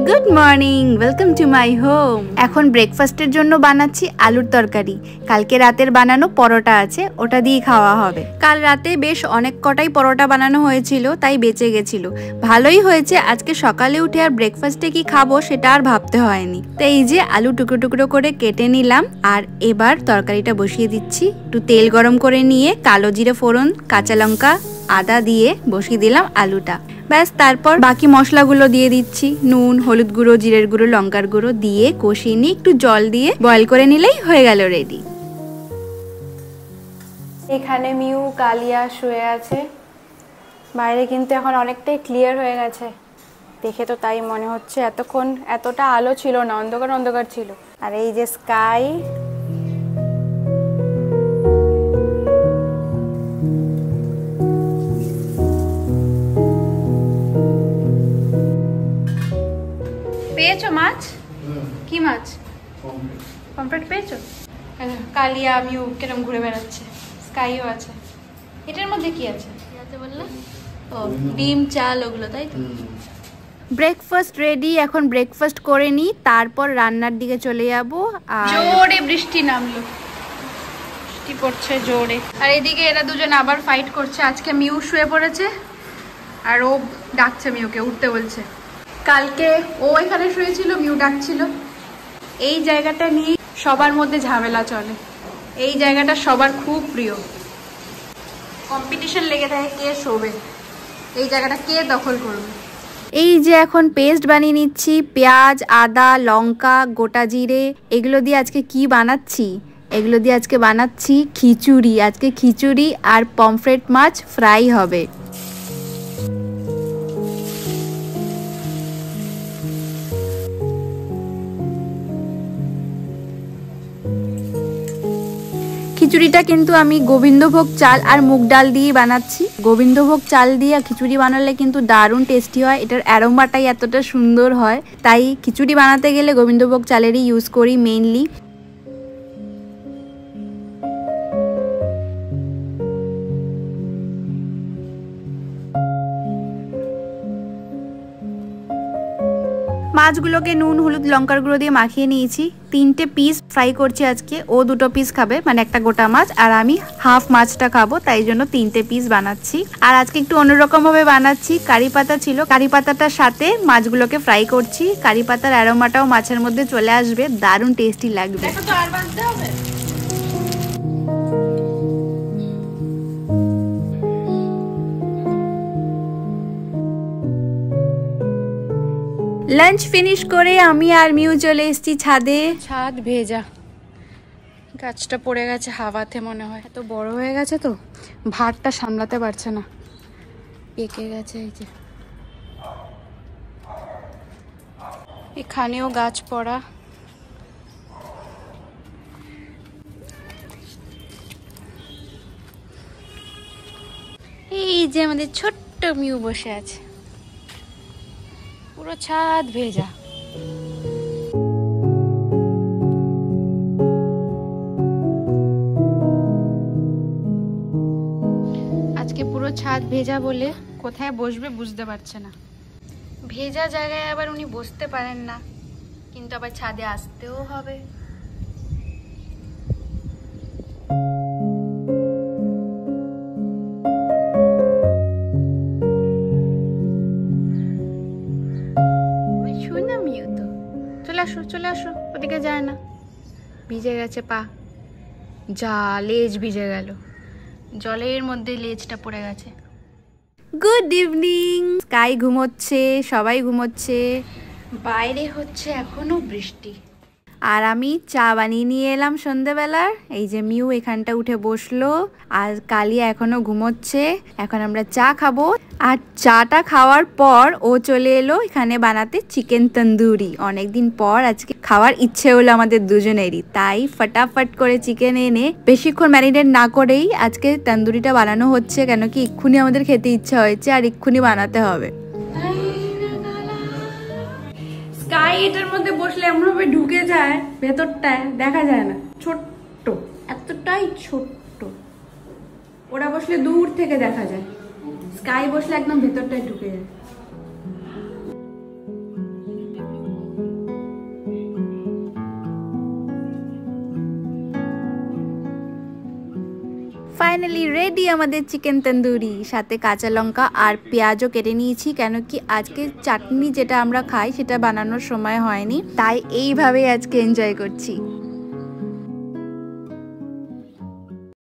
Good morning, welcome to my home. এখন ব্রেকফাস্টের জন্য বানাচ্ছি আলুর তরকারি। কালকে রাতের বানানো পরোটা আছে, ওটা দিয়ে খাওয়া হবে। কাল রাতে বেশ অনেক কটাই পরোটা বানানো হয়েছিল, তাই বেঁচে গেছিল। ভালোই হয়েছে, আজকে সকালে উঠে আর ব্রেকফাস্টে কি খাবো সেটা আর ভাবতে হয়নি। তো এই যে আলু টুকরো টুকরো করে কেটে নিলাম, আর এবার তরকারিটা বসিয়ে দিচ্ছি। একটু তেল গরম করে নিয়ে কালো জিরে ফোড়ন, কাঁচা লঙ্কা, আদা দিয়ে বসিয়ে দিলাম আলুটা। ব্যাস, তারপর বাকি মশলাগুলো দিয়ে দিচ্ছি। নুন, হলুদ গুঁড়ো, জিরের গুঁড়ো, লঙ্কার গুঁড়ো দিয়ে কষিয়ে নিয়ে একটু জল দিয়ে বয়েল করে নিলেই হয়ে গেল রেডি। এখানে মিউ কালিয়া শুয়ে আছে। বাইরে কিন্তু এখন অনেকটাই ক্লিয়ার হয়ে গেছে, দেখে তো তাই মনে হচ্ছে। এতক্ষণ এতটা আলো ছিল না, অন্ধকার অন্ধকার ছিল। আর এই যে স্কাই, পেয়েছো মাছ? কি মাছ? পমফ্রেট পেয়েছো? কালিয়া মিউ কেরম ঘুরে বেড়াচ্ছে, স্কাইও আছে। এটার মধ্যে কি আছে বললে? ও ডিম, চাল, ওগুলো, তাই তো। ব্রেকফাস্ট রেডি, এখন ব্রেকফাস্ট করে নিই, তারপর রান্নার দিকে চলে যাব। আর জোরে বৃষ্টি নামলো, বৃষ্টি পড়ছে জোরে। আর এদিকে এরা দুজন আবার ফাইট করছে। আজকে মিউ শুয়ে পড়েছে আর ও ডাকছে মিউকে, উঠতে বলছে। কালকে ও এখানে শুয়েছিল, মিউ ডাকছিল। এই জায়গাটা নিয়ে সবার মধ্যে ঝামেলা চলে। এই জায়গাটা সবার খুব প্রিয়, কম্পিটিশন লেগে থাকে কে শোবে, এই জায়গাটা কে দখল করবে। এই যে এখন পেস্ট বানিয়ে নিচ্ছি, পেঁয়াজ, আদা, লঙ্কা, গোটা জিরে, এগুলো দিয়ে আজকে কি বানাচ্ছি? এগুলো দিয়ে আজকে বানাচ্ছি খিচুড়ি। আজকে খিচুড়ি আর পমফ্রেট মাছ ফ্রাই হবে। খিচুড়িটা কিন্তু আমি গোবিন্দভোগ চাল আর মুগ ডাল দিয়ে বানাচ্ছি। গোবিন্দভোগ চাল দিয়ে খিচুড়ি বানালে কিন্তু দারুণ টেস্টি হয়, এটার অ্যারোমাটাই এতটা সুন্দর হয়। তাই খিচুড়ি বানাতে গেলে গোবিন্দভোগ চালেরই ইউজ করি মেইনলি। মাছগুলোকে নুন, হলুদ, লঙ্কার গুঁড়ো দিয়ে মাখিয়ে নিয়েছি। 3টে পিস ফ্রাই করছি আজকে। ও 2টো পিস খাবে, মানে একটা গোটা মাছ, আর আমি হাফ মাছটা খাবো, তাই জন্য 3টে পিস বানাচ্ছি। আর আজকে একটু অন্যরকম ভাবে বানাচ্ছি। কারি পাতা ছিল, কারি পাতাটার সাথে মাছগুলোকে ফ্রাই করছি। কারি পাতার অ্যারোমাটাও মাছের মধ্যে চলে আসবে, দারুণ টেস্টি লাগবে। লাঞ্চ ফিনিশ করে আমি আর মিউ চলে এসেছি ছাদে। ছাদ ভেজা, গাছটা পড়ে গেছে হাওয়াতে, মনে হয় এত বড় হয়ে গেছে তো ভারটা সামলাতে পারছে না, পেকে গেছে। এই যে এখানেও গাছ পড়া। এই যে আমাদের ছোট্ট মিউ বসে আছে, পুরো ছাদ ভেজা। আজকে পুরো ছাদ ভেজা বলে কোথায় বসবে বুঝতে পারছে না। ভেজা জায়গায় আবার উনি বসতে পারেন না, কিন্তু আবার ছাদে আসতেও হবে। চলে আসো, ওদিকে যায় না, ভিজে গেছে পা। যা লেজ ভিজে গেল, জলের মধ্যে লেজটা পড়ে গেছে। Good evening. স্কাই ঘুমোচ্ছে, সবাই ঘুমোচ্ছে, বাইরে হচ্ছে এখনো বৃষ্টি। আর আমি চা বানিয়ে নিয়ে এলাম সন্ধ্যেবেলার। এই যে মিউ এখানটা উঠে বসলো, আর কালিয়া এখনো ঘুমোচ্ছে। এখন আমরা চা খাবো, আর চাটা খাওয়ার পর ও চলে এলো এখানে বানাতে চিকেন তন্দুরি। অনেকদিন পর আজকে খাওয়ার ইচ্ছে হলো আমাদের দুজনেরই, তাই ফটাফট করে চিকেন এনে বেশিক্ষণ ম্যারিনেট না করেই আজকে তন্দুরিটা বানানো হচ্ছে, কেন কি এক্ষুনি আমাদের খেতে ইচ্ছা হয়েছে আর এক্ষুনি বানাতে হবে। স্কাই এটার মধ্যে বসলে এমন ভাবে ঢুকে যায় ভেতরটায়, দেখা যায় না, ছোট্ট, এতটাই ছোট্ট। ওরা বসলে দূর থেকে দেখা যায়, স্কাই বসলে একদম ভেতরটায় ঢুকে যায়। ফাইনালি রেডি আমাদের চিকেন তন্দুরি, সাথে কাঁচা লঙ্কা আর পেঁয়াজও কেটে নিয়েছি, কেন কি আজকে চাটনি যেটা আমরা খাই সেটা বানানোর সময় হয়নি, তাই এইভাবেই আজকে এনজয় করছি।